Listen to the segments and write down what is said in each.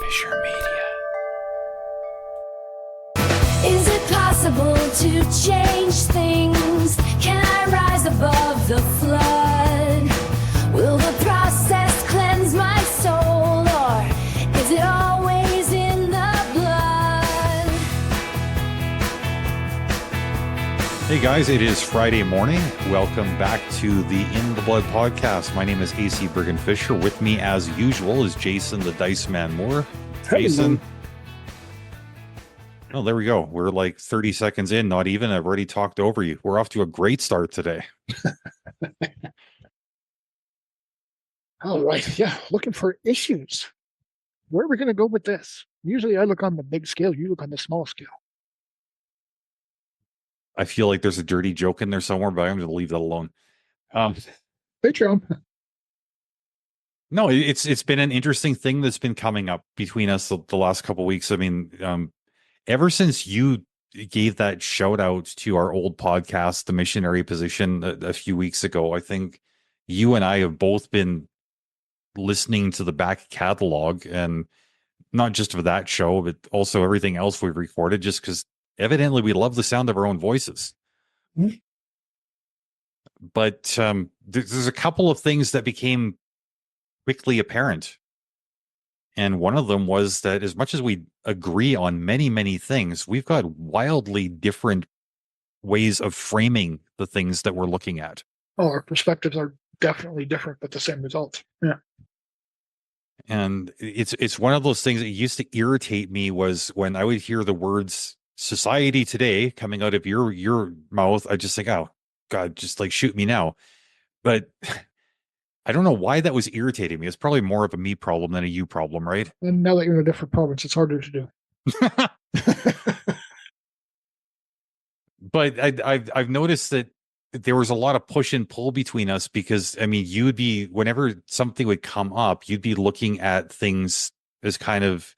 Bergen-Fischer Media. Is it possible to change things? Can I rise above the flood? Will the process cleanse my soul, or is it always in the blood? Hey guys, it is Friday morning. Welcome back to the In the Blood podcast. My name is AC Bergen-Fischer. With me, as usual, is Jason the Dice Man Moore. Jason. Oh, there we go. We're like 30 seconds in, not even. I've already talked over you. We're off to a great start today. All right. Yeah. Looking for issues. Where are we going to go with this? Usually I look on the big scale. You look on the small scale. I feel like there's a dirty joke in there somewhere, but I'm going to leave that alone. Patreon. No, it's been an interesting thing that's been coming up between us the last couple of weeks. I mean, ever since you gave that shout out to our old podcast, The Missionary Position, a few weeks ago, I think you and I have both been listening to the back catalog, and not just for that show, but also everything else we've recorded, just because evidently we love the sound of our own voices. Mm-hmm. But there's a couple of things that became quickly apparent. And one of them was that as much as we agree on many, many things, we've got wildly different ways of framing the things that we're looking at. Oh, our perspectives are definitely different, but the same results. Yeah. And it's one of those things that used to irritate me was when I would hear the words society today coming out of your mouth. I just think, oh God, just like shoot me now. But I don't know why that was irritating me. It's probably more of a me problem than a you problem, right? And now that you're in a different province, it's harder to do. But I've noticed that there was a lot of push and pull between us because, I mean, you'd be, whenever something would come up, you'd be looking at things as kind of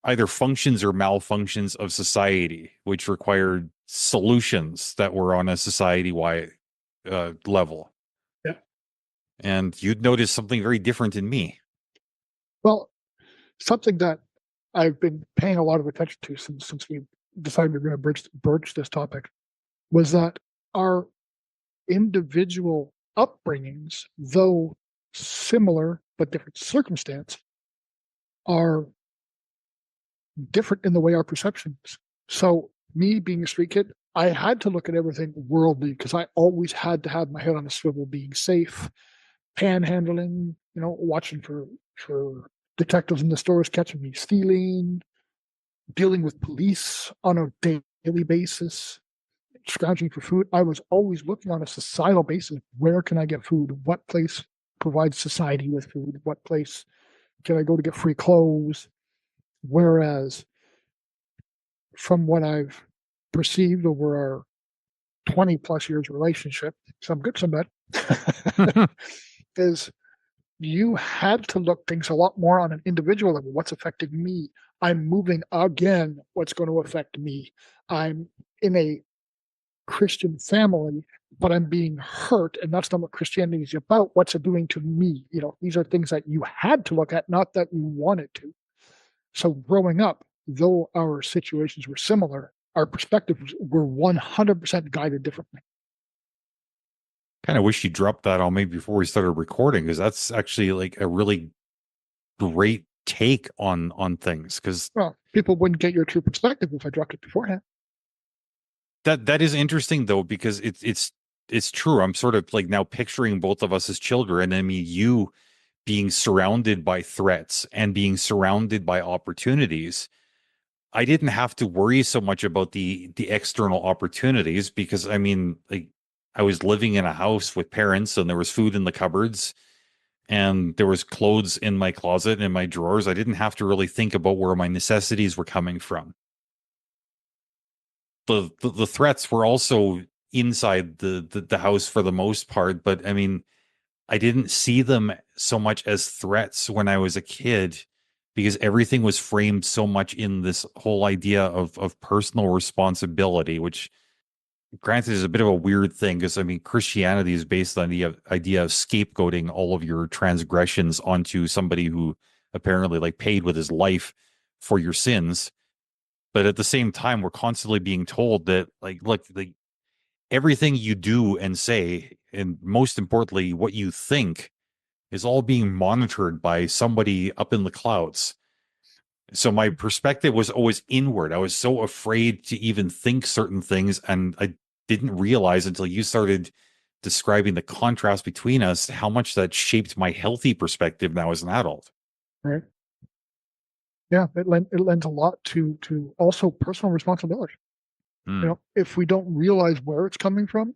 either functions or malfunctions of society, which required solutions that were on a society-wide level. Yeah. And you'd notice something very different in me. Well, something that I've been paying a lot of attention to since we decided we were going to broach this topic was that our individual upbringings, though similar but different circumstance, are different in the way our perception is. So me being a street kid, I had to look at everything worldly because I always had to have my head on a swivel, being safe, panhandling, watching for detectives in the stores catching me stealing, dealing with police on a daily basis, scrounging for food. I was always looking on a societal basis. Where can I get food? What place provides society with food? What place can I go to get free clothes? Whereas from what I've perceived over our 20 plus years relationship, some good, some bad, is you had to look things a lot more on an individual level. What's affecting me? I'm moving again. What's going to affect me? I'm in a Christian family, but I'm being hurt, and that's not what Christianity is about. What's it doing to me? These are things that you had to look at, not that you wanted to. So growing up, though our situations were similar, our perspectives were 100% guided differently. Kind of wish you dropped that on me before we started recording, because that's actually like a really great take on things. Because people wouldn't get your true perspective if I dropped it beforehand. That is interesting though, because it's true. I'm sort of like now picturing both of us as children. I mean, you being surrounded by threats and being surrounded by opportunities. I didn't have to worry so much about the external opportunities because, I mean, like I was living in a house with parents and there was food in the cupboards and there was clothes in my closet and in my drawers. I didn't have to really think about where my necessities were coming from. The threats were also inside the house for the most part, but I mean, I didn't see them so much as threats when I was a kid because everything was framed so much in this whole idea of personal responsibility, which granted is a bit of a weird thing because I mean, Christianity is based on the idea of scapegoating all of your transgressions onto somebody who apparently, like paid with his life for your sins. But at the same time, we're constantly being told that, like, look, like everything you do and say, and most importantly, what you think, is all being monitored by somebody up in the clouds. So my perspective was always inward. I was so afraid to even think certain things, and I didn't realize until you started describing the contrast between us how much that shaped my healthy perspective now as an adult. Right. Yeah, it lends a lot to also personal responsibility. Mm. You know, if we don't realize where it's coming from,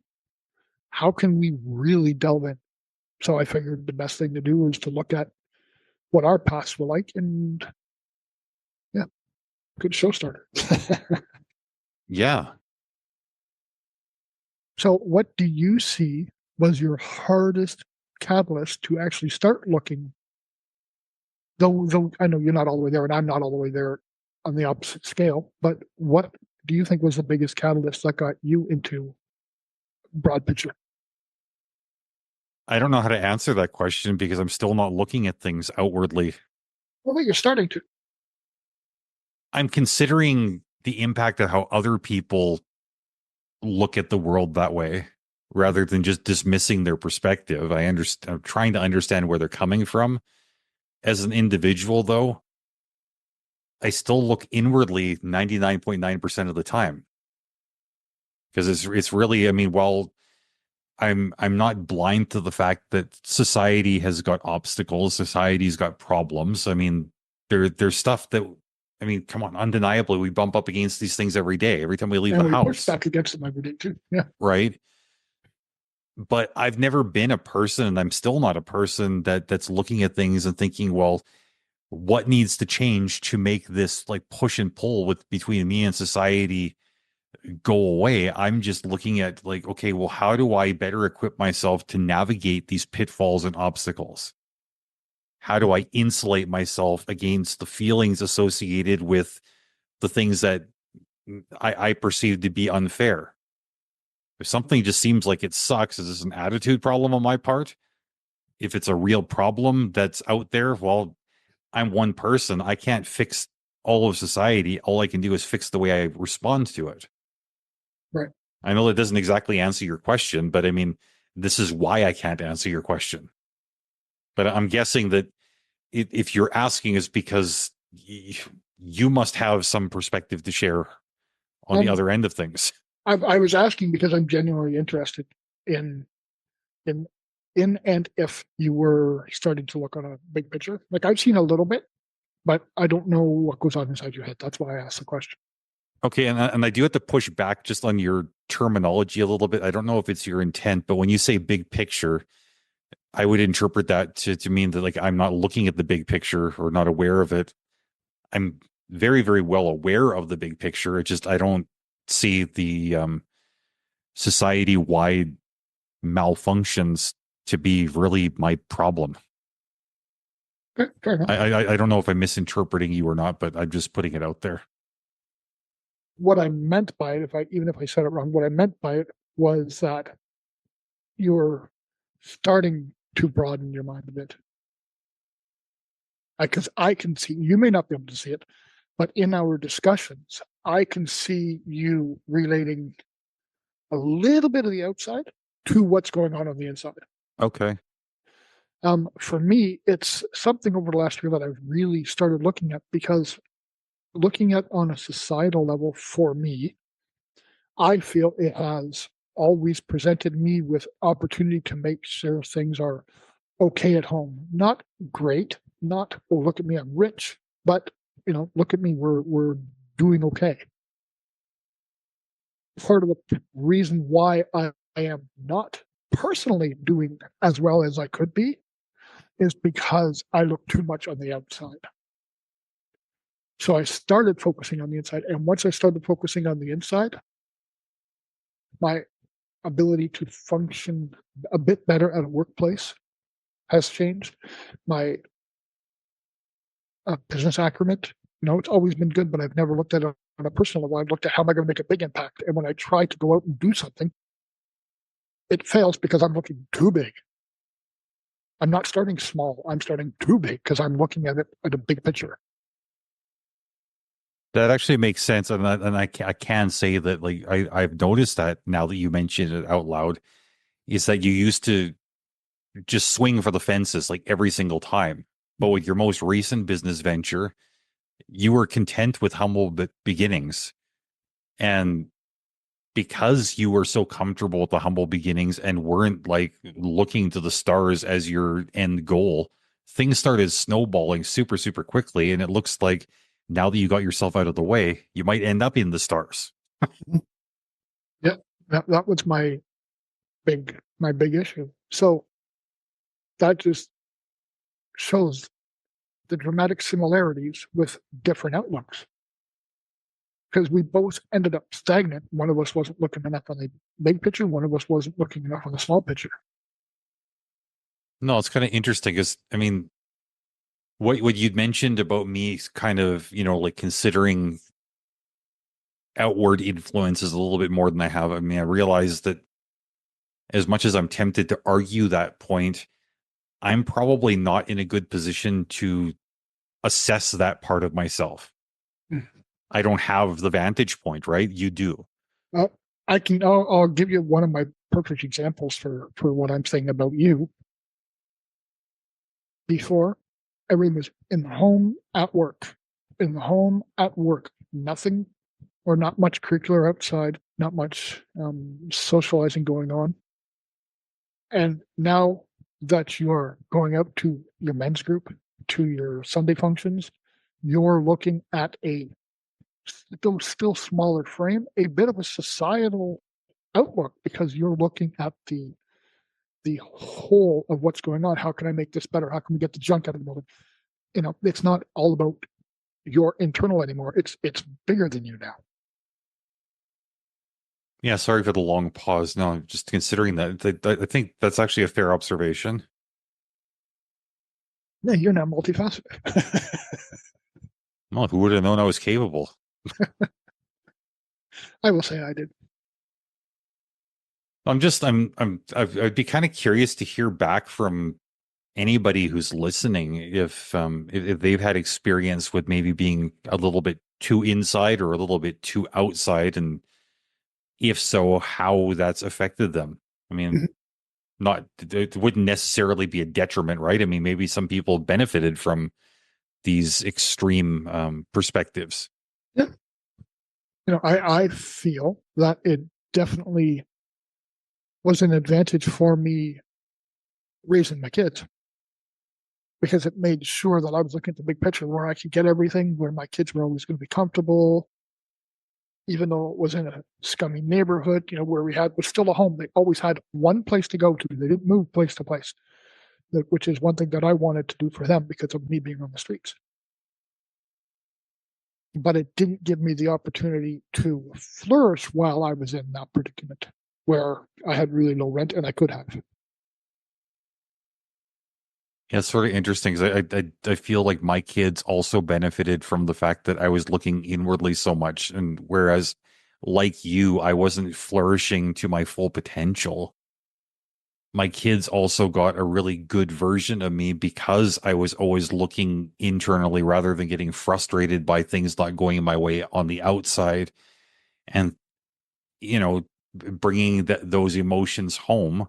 how can we really delve in? So I figured the best thing to do is to look at what our pasts were like, and yeah, good show starter. Yeah. So what do you see was your hardest catalyst to actually start looking? Though I know you're not all the way there, and I'm not all the way there on the opposite scale, but what do you think was the biggest catalyst that got you into broad picture? I don't know how to answer that question because I'm still not looking at things outwardly. Well, you're starting to. I'm considering the impact of how other people look at the world that way rather than just dismissing their perspective. I'm trying to understand where they're coming from. As an individual, though, I still look inwardly 99.9% of the time. Because it's really, I mean, while I'm not blind to the fact that society has got obstacles, society's got problems. I mean, there's stuff that, I mean, come on, undeniably, we bump up against these things every day, every time we leave And the we push house, back against them every day too. Yeah. right? But I've never been a person, and I'm still not a person that's looking at things and thinking, well, what needs to change to make this like push and pull with between me and society go away? I'm just looking at like, okay, well, how do I better equip myself to navigate these pitfalls and obstacles? How do I insulate myself against the feelings associated with the things that I perceive to be unfair? If something just seems like it sucks, is this an attitude problem on my part? If it's a real problem that's out there, well, I'm one person. I can't fix all of society. All I can do is fix the way I respond to it. Right. I know that doesn't exactly answer your question, but I mean, this is why I can't answer your question. But I'm guessing that if you're asking, is because you must have some perspective to share on the other end of things. I was asking because I'm genuinely interested in in and if you were starting to look on a big picture. Like I've seen a little bit, but I don't know what goes on inside your head. That's why I asked the question. Okay, and I do have to push back just on your terminology a little bit. I don't know if it's your intent, but when you say big picture, I would interpret that to mean that like I'm not looking at the big picture or not aware of it. I'm very, very well aware of the big picture. It just I don't see the society-wide malfunctions to be really my problem. Okay, fair enough. I don't know if I'm misinterpreting you or not, but I'm just putting it out there. What I meant by it, even if I said it wrong, what I meant by it was that you're starting to broaden your mind a bit. Because I can see, you may not be able to see it, but in our discussions, I can see you relating a little bit of the outside to what's going on the inside. Okay. For me, it's something over the last year that I've really started looking at, because looking at on a societal level for me, I feel it has always presented me with opportunity to make sure things are okay at home. Not great, not, oh, look at me, I'm rich, but look at me, we're doing okay. Part of the reason why I am not personally doing as well as I could be is because I look too much on the outside. So I started focusing on the inside. And once I started focusing on the inside, my ability to function a bit better at a workplace has changed. My business acumen, it's always been good, but I've never looked at it on a personal level. I've looked at how am I going to make a big impact. And when I try to go out and do something, it fails because I'm looking too big. I'm not starting small. I'm starting too big because I'm looking at it at a big picture. That actually makes sense, and I can say that like I've noticed that now that you mentioned it out loud, is that you used to just swing for the fences like every single time, but with your most recent business venture, you were content with humble beginnings, and because you were so comfortable with the humble beginnings and weren't like looking to the stars as your end goal, things started snowballing super quickly. And it looks like now that you got yourself out of the way, you might end up in the stars. Yeah, that was my big issue. So that just shows the dramatic similarities with different outlooks because we both ended up stagnant. One of us wasn't looking enough on the big picture. One of us wasn't looking enough on the small picture. No, it's kind of interesting because I mean, what you'd mentioned about me kind of, like considering outward influences a little bit more than I have. I mean, I realized that as much as I'm tempted to argue that point, I'm probably not in a good position to assess that part of myself. Mm. I don't have the vantage point, right? You do. Uh, I'll give you one of my perfect examples for what I'm saying about you. Before, everything was in the home, at work, in the home, at work. Nothing or not much curricular outside, not much socializing going on. And now that you're going out to your men's group, to your Sunday functions, you're looking at a still smaller frame, a bit of a societal outlook because you're looking at the whole of what's going on. How can I make this better? How can we get the junk out of the building? It's not all about your internal anymore. It's bigger than you now. Yeah, sorry for the long pause. No, just considering that, I think that's actually a fair observation. Yeah, you're now multifaceted. Well, who would have known I was capable? I will say I did. I'd be kind of curious to hear back from anybody who's listening if they've had experience with maybe being a little bit too inside or a little bit too outside, and if so, how that's affected them. I mean, Mhm. not it wouldn't necessarily be a detriment, right? I mean, maybe some people benefited from these extreme perspectives. Yeah. I feel that it definitely was an advantage for me raising my kids because it made sure that I was looking at the big picture where I could get everything, where my kids were always going to be comfortable, even though it was in a scummy neighborhood, where we had was still a home. They always had one place to go to. They didn't move place to place, which is one thing that I wanted to do for them because of me being on the streets. But it didn't give me the opportunity to flourish while I was in that predicament where I had really low rent and I could have. Yeah, it's sort of interesting because I feel like my kids also benefited from the fact that I was looking inwardly so much, and whereas like you, I wasn't flourishing to my full potential. My kids also got a really good version of me because I was always looking internally rather than getting frustrated by things not going my way on the outside, and bringing those emotions home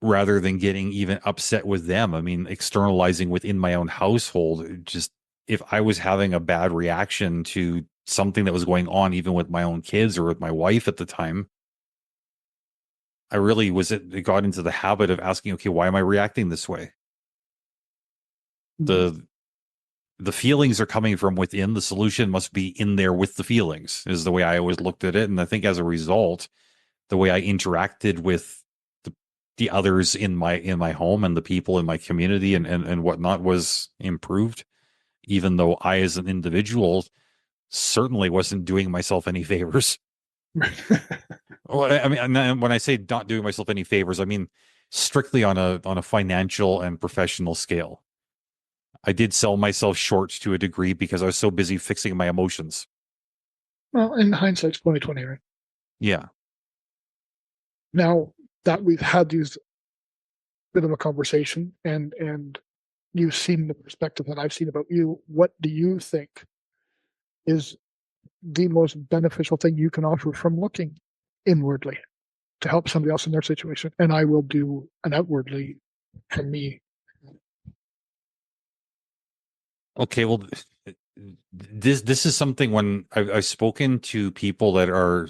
rather than getting even upset with them. I mean, externalizing within my own household, just if I was having a bad reaction to something that was going on, even with my own kids or with my wife at the time, I really it got into the habit of asking, okay, why am I reacting this way? The the feelings are coming from within. The solution must be in there with the feelings, is the way I always looked at it. And I think as a result, the way I interacted with the others in my home and the people in my community and whatnot was improved, even though I as an individual certainly wasn't doing myself any favors. Well, I mean, when I say not doing myself any favors, I mean strictly on a financial and professional scale. I did sell myself short to a degree because I was so busy fixing my emotions. Well, in hindsight, it's 2020, right? Yeah. Now that we've had these bit of a conversation, and you've seen the perspective that I've seen about you. What do you think is the most beneficial thing you can offer from looking inwardly to help somebody else in their situation? And I will do an outwardly from me. Okay, well, this is something when I've spoken to people that are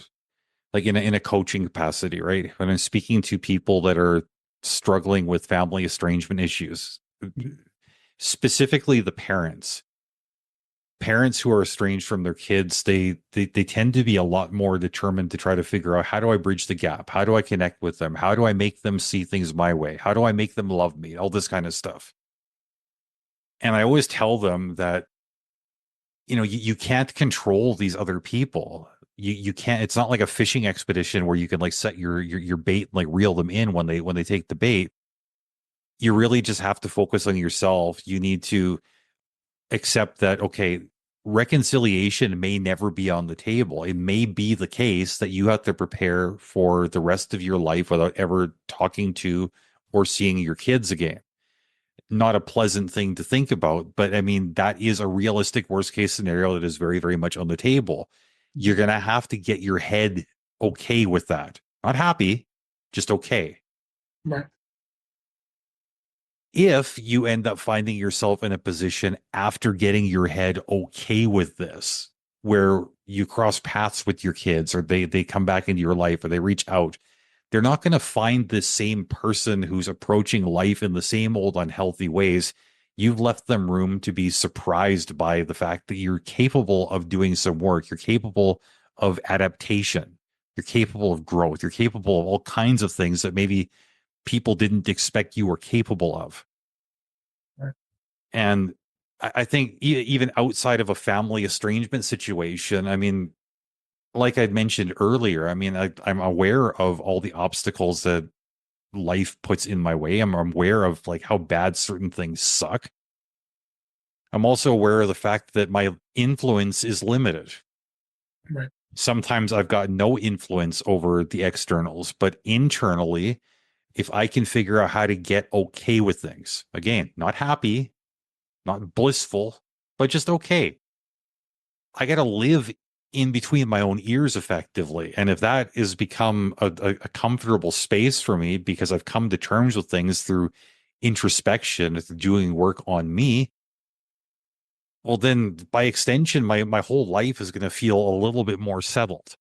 like in a coaching capacity, right? When I'm speaking to people that are struggling with family estrangement issues, specifically the parents who are estranged from their kids, they tend to be a lot more determined to try to figure out, how do I bridge the gap? How do I connect with them? How do I make them see things my way? How do I make them love me? All this kind of stuff. And I always tell them that, you can't control these other people. You can't, it's not like a fishing expedition where you can like set your bait and like reel them in when they take the bait. You really just have to focus on yourself. You need to accept that, okay, reconciliation may never be on the table. It may be the case that you have to prepare for the rest of your life without ever talking to or seeing your kids again. Not a pleasant thing to think about, but I mean, that is a realistic worst case scenario that is very, very much on the table. You're going to have to get your head okay with that. Not happy, just okay. Right. If you end up finding yourself in a position after getting your head okay with this, where you cross paths with your kids, or they come back into your life, or they reach out, they're not going to find the same person who's approaching life in the same old unhealthy ways. You've left them room to be surprised by the fact that you're capable of doing some work. You're capable of adaptation. You're capable of growth. You're capable of all kinds of things that maybe people didn't expect you were capable of. Right. And I think even outside of a family estrangement situation, I mean, like I'd mentioned earlier, I mean, I'm aware of all the obstacles that life puts in my way. I'm aware of like how bad certain things suck. I'm also aware of the fact that my influence is limited. Right. Sometimes I've got no influence over the externals, but internally, if I can figure out how to get okay with things, again, not happy, not blissful, but just okay. I got to live in between my own ears effectively. And if that has become a comfortable space for me because I've come to terms with things through introspection, through doing work on me, well, then by extension, my whole life is going to feel a little bit more settled.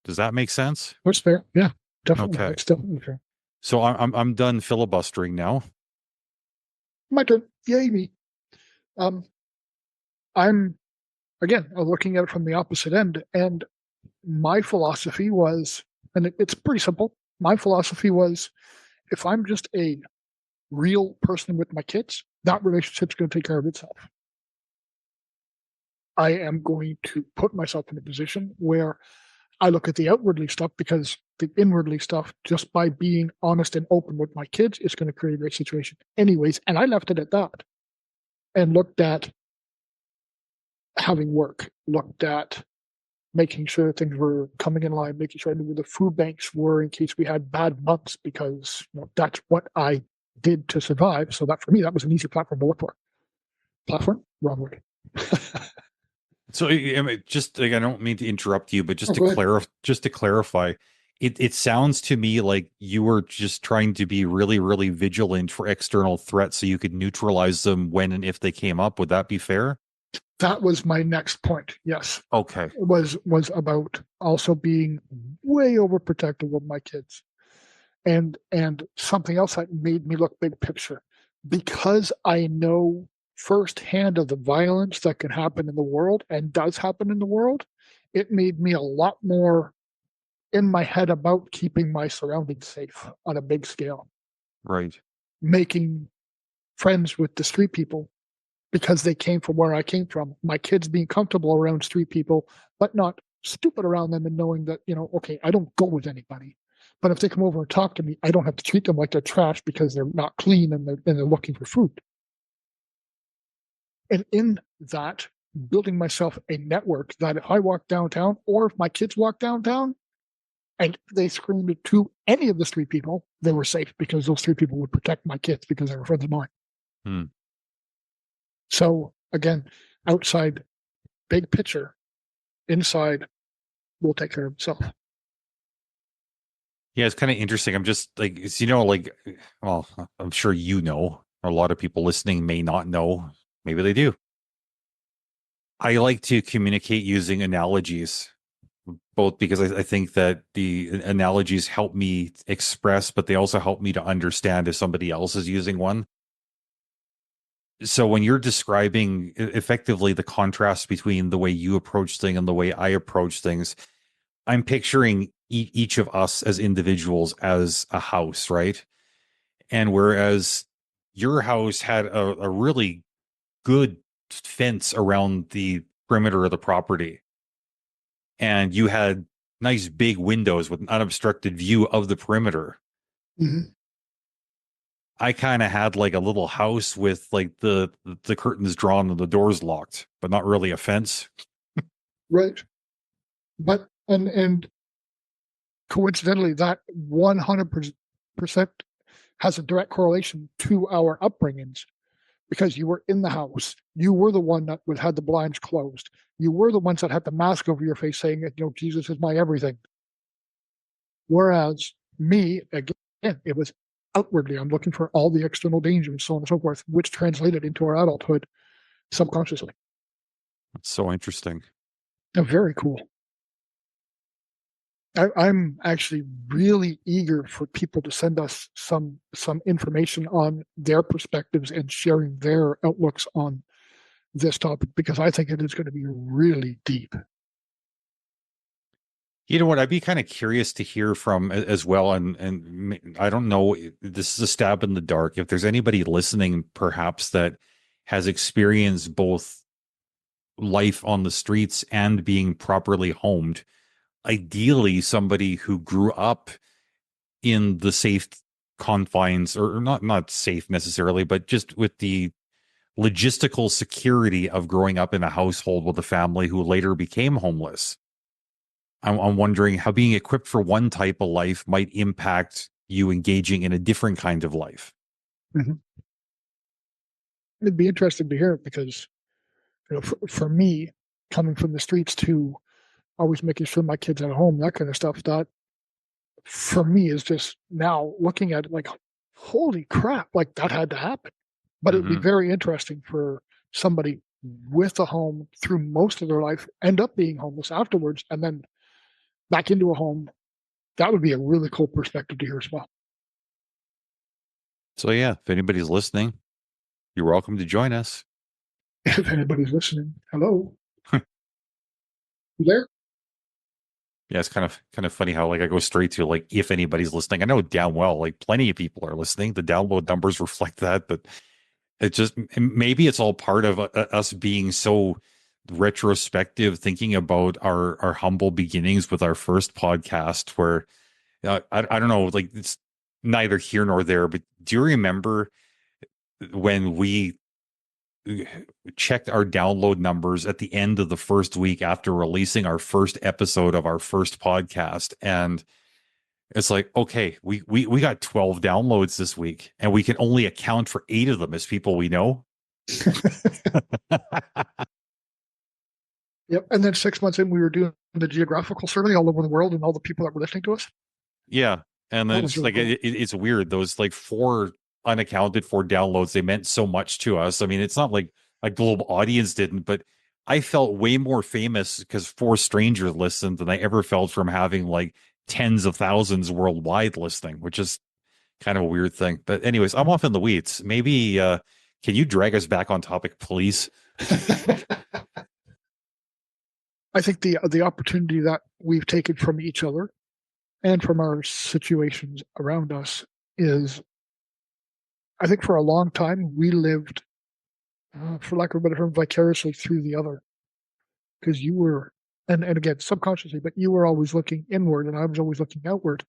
Does that make sense? That's fair. Yeah, definitely. Okay. It's definitely fair. So I'm done filibustering now. My turn. Yay me. I'm again looking at it from the opposite end, and my philosophy was, and it's pretty simple. My philosophy was, if I'm just a real person with my kids, that relationship's going to take care of itself. I am going to put myself in a position where I look at the outwardly stuff, because the inwardly stuff, just by being honest and open with my kids, is going to create a great situation anyways. And I left it at that and looked at having work, looked at making sure things were coming in line, making sure I knew where the food banks were in case we had bad months, because that's what I did to survive. So that for me, that was an easy platform to work for. Platform? Wrong word. So just like, I don't mean to interrupt you, but just go to clarify, it sounds to me like you were just trying to be really, really vigilant for external threats so you could neutralize them when and if they came up. Would that be fair? That was my next point. Yes. Okay. It was about also being way overprotective of my kids. And something else that made me look big picture, because I know firsthand of the violence that can happen in the world and does happen in the world, it made me a lot more in my head about keeping my surroundings safe on a big scale. Right. Making friends with the street people because they came from where I came from. My kids being comfortable around street people, but not stupid around them, and knowing that, okay, I don't go with anybody. But if they come over and talk to me, I don't have to treat them like they're trash because they're not clean and they're looking for food. And in that, building myself a network that if I walk downtown, or if my kids walk downtown and they scream to any of the street people, they were safe because those 3 people would protect my kids because they were friends of mine. Hmm. So again, outside, big picture, inside, will take care of itself. Yeah, it's kind of interesting. I'm just like, it's, you know, like, well, I'm sure you know, or a lot of people listening may not know. Maybe they do. I like to communicate using analogies, both because I think that the analogies help me express, but they also help me to understand if somebody else is using one. So when you're describing effectively the contrast between the way you approach things and the way I approach things, I'm picturing each of us as individuals as a house, right? And whereas your house had a really good fence around the perimeter of the property, and you had nice big windows with an unobstructed view of the perimeter. Mm-hmm. I kind of had like a little house with like the curtains drawn and the doors locked, but not really a fence. Right. But and coincidentally, that 100% has a direct correlation to our upbringings, because you were in the house. You were the one that had the blinds closed. You were the ones that had the mask over your face saying, Jesus is my everything. Whereas me, again, it was outwardly. I'm looking for all the external dangers, so on and so forth, which translated into our adulthood subconsciously. It's so interesting. Very cool. I'm actually really eager for people to send us some information on their perspectives and sharing their outlooks on this topic, because I think it is going to be really deep. You know what? I'd be kind of curious to hear from as well. And I don't know, this is a stab in the dark. If there's anybody listening, perhaps that has experienced both life on the streets and being properly homed, ideally somebody who grew up in the safe confines, or not safe necessarily, but just with the logistical security of growing up in a household with a family who later became homeless. I'm wondering how being equipped for one type of life might impact you engaging in a different kind of life. Mm-hmm. It'd be interesting to hear it, because for me, coming from the streets to always making sure my kids at home, that kind of stuff, that for me is just now looking at it like, holy crap, like that had to happen. But it would be very interesting for somebody with a home through most of their life, end up being homeless afterwards, and then back into a home. That would be a really cool perspective to hear as well. So yeah, if anybody's listening, you're welcome to join us. If anybody's listening, hello. You there? Yeah, it's kind of funny how like I go straight to like if anybody's listening. I know damn well like plenty of people are listening. The download numbers reflect that, but it just maybe it's all part of us being so retrospective, thinking about our humble beginnings with our first podcast. Where I don't know, like it's neither here nor there. But do you remember when we checked our download numbers at the end of the first week after releasing our first episode of our first podcast? And it's like, okay, we got 12 downloads this week, and we can only account for 8 of them as people we know. Yep. And then 6 months in, we were doing the geographical survey all over the world and all the people that were listening to us. Yeah. And then it's really like, cool. It's weird. Those like 4 unaccounted for downloads, they meant so much to us. I mean, it's not like a global audience didn't, but I felt way more famous because 4 strangers listened than I ever felt from having like tens of thousands worldwide listening, which is kind of a weird thing. But anyways, I'm off in the weeds. Maybe can you drag us back on topic, please? I think the opportunity that we've taken from each other and from our situations around us is, I think for a long time we lived, for lack of a better term, vicariously through the other, because you were, and again subconsciously, but you were always looking inward and I was always looking outward.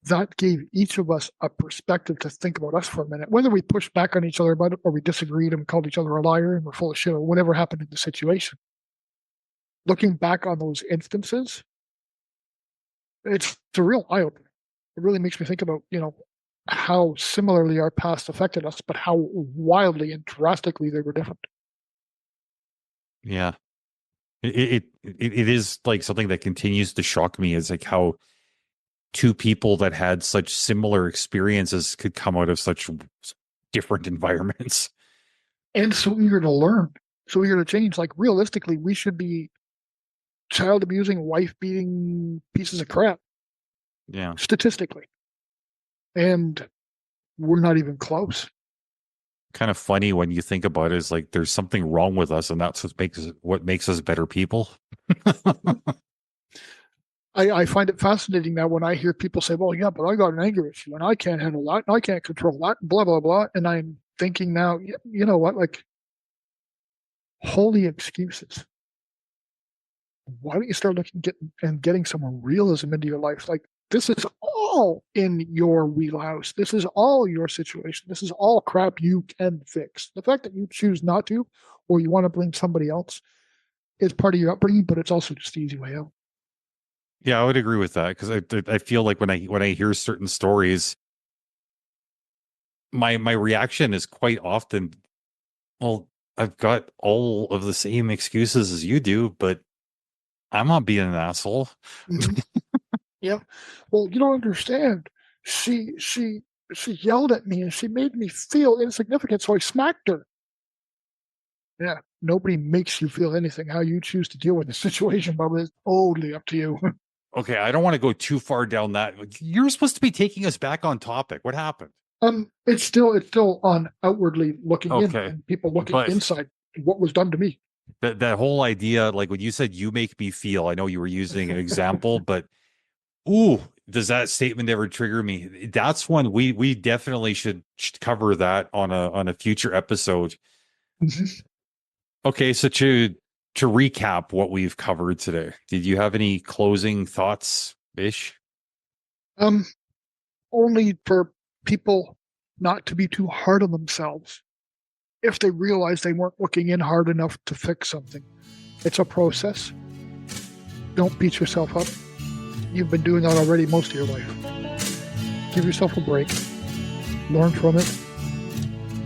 That gave each of us a perspective to think about us for a minute, whether we pushed back on each other about it or we disagreed and called each other a liar and we're full of shit or whatever happened in the situation. Looking back on those instances, it's a real eye-opener. it really makes me think about, how similarly our past affected us, but how wildly and drastically they were different. Yeah. It is like something that continues to shock me, is like how two people that had such similar experiences could come out of such different environments. And so eager to learn, so eager to change. Like, realistically, we should be child abusing, wife beating pieces of crap, Yeah. statistically. And we're not even close. Kind of funny when you think about it, is like there's something wrong with us, and that's what makes us better people. I find it fascinating now when I hear people say, well, yeah, but I got an anger issue and I can't handle that and I can't control that, blah, blah, blah. And I'm thinking now, you know what, like, holy excuses. Why don't you start getting some realism into your life? Like, this is all in your wheelhouse. This is all your situation. This is all crap you can fix. The fact that you choose not to, or you want to blame somebody else, is part of your upbringing, but it's also just the easy way out. Yeah, I would agree with that, because I feel like when I hear certain stories, my reaction is quite often, well, I've got all of the same excuses as you do, but I'm not being an asshole. Yeah. Well, you don't understand. She yelled at me and she made me feel insignificant, so I smacked her. Yeah. Nobody makes you feel anything. How you choose to deal with the situation, Bubba, is totally up to you. Okay, I don't want to go too far down that. You're supposed to be taking us back on topic. What happened? It's still on outwardly looking in, Okay, and people looking but inside what was done to me. that whole idea, like when you said "you make me feel," I know you were using an example, but ooh, does that statement ever trigger me? That's one we definitely should cover that on a future episode. Okay, so to recap what we've covered today, did you have any closing thoughts, Ish? Um, Only for people not to be too hard on themselves if they realize they weren't looking in hard enough to fix something. It's a process. Don't beat yourself up. You've been doing that already most of your life. Give yourself a break. Learn from it.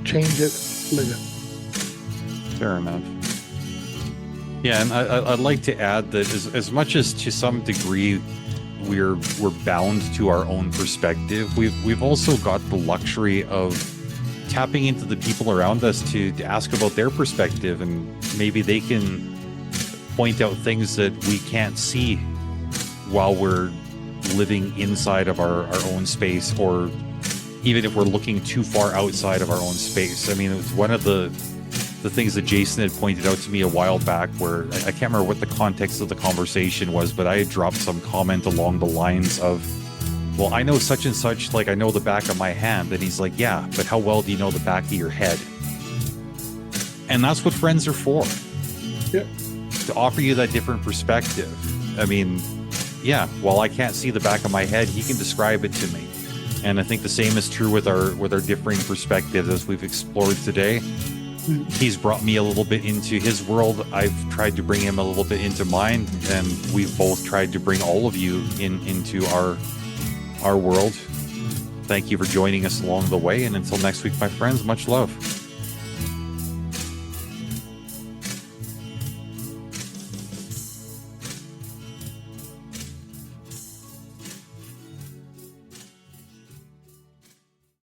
Change it. Live it. Fair enough. Yeah, and I'd like to add that as much as to some degree we're bound to our own perspective, we've also got the luxury of tapping into the people around us to ask about their perspective, and maybe they can point out things that we can't see while we're living inside of our own space, or even if we're looking too far outside of our own space. I mean, it was one of the things that Jason had pointed out to me a while back, where I can't remember what the context of the conversation was, but I had dropped some comment along the lines of, well, I know such and such, like I know the back of my hand. And he's like, yeah, but how well do you know the back of your head? And that's what friends are for. Yeah. To offer you that different perspective. I mean, yeah, while I can't see the back of my head, he can describe it to me. And I think the same is true with our differing perspectives as we've explored today. He's brought me a little bit into his world. I've tried to bring him a little bit into mine, and we've both tried to bring all of you into our world. Thank you for joining us along the way, and until next week, my friends, much love.